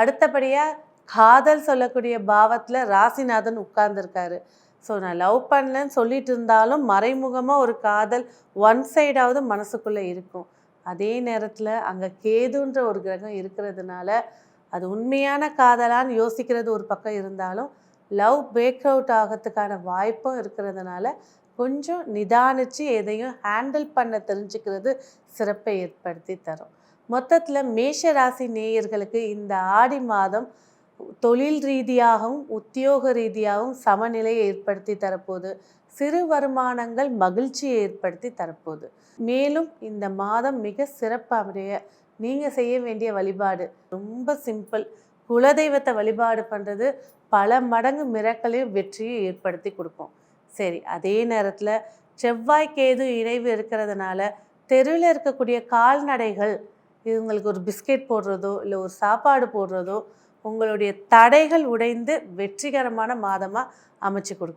அடுத்தபடியாக காதல் சொல்லக்கூடிய பாவத்தில் ராசிநாதன் உட்கார்ந்துருக்காரு. ஸோ நான் லவ் பண்ணலன்னு சொல்லிட்டு இருந்தாலும் மறைமுகமாக ஒரு காதல் ஒன் சைடாவது மனசுக்குள்ளே இருக்கும். அதே நேரத்தில் அங்கே கேதுன்ற ஒரு கிரகம் இருக்கிறதுனால அது உண்மையான காதலான்னு யோசிக்கிறது ஒரு பக்கம் இருந்தாலும் லவ் பிரேக் அவுட் ஆகிறதுக்கான வாய்ப்பும் இருக்கிறதுனால கொஞ்சம் நிதானித்து எதையும் ஹேண்டில் பண்ண தெரிஞ்சுக்கிறது சிறப்பை ஏற்படுத்தி தரும். மொத்தத்தில் மேஷ ராசி நேயர்களுக்கு இந்த ஆடி மாதம் தொழில் ரீதியாகவும் உத்தியோக ரீதியாகவும் சமநிலையை ஏற்படுத்தி தரப்போகுது. சிறு வருமானங்கள் மகிழ்ச்சியை ஏற்படுத்தி தரப்போகுது. மேலும் இந்த மாதம் மிக சிறப்பாக நீங்கள் செய்ய வேண்டிய வழிபாடு ரொம்ப சிம்பிள். குலதெய்வத்தை வழிபாடு பண்ணுறது பல மடங்கு மிரக்கலையும் வெற்றியும் ஏற்படுத்தி கொடுக்கும். சரி, அதே நேரத்தில் செவ்வாய் கேது இணைவு இருக்கிறதுனால தெருவில் இருக்கக்கூடிய கால்நடைகள் இவங்களுக்கு ஒரு பிஸ்கெட் போடுறதோ இல்லை ஒரு சாப்பாடு போடுறதோ உங்களுடைய தடைகள் உடைந்து வெற்றிகரமான மாதமாக அமைச்சு கொடுக்கும்.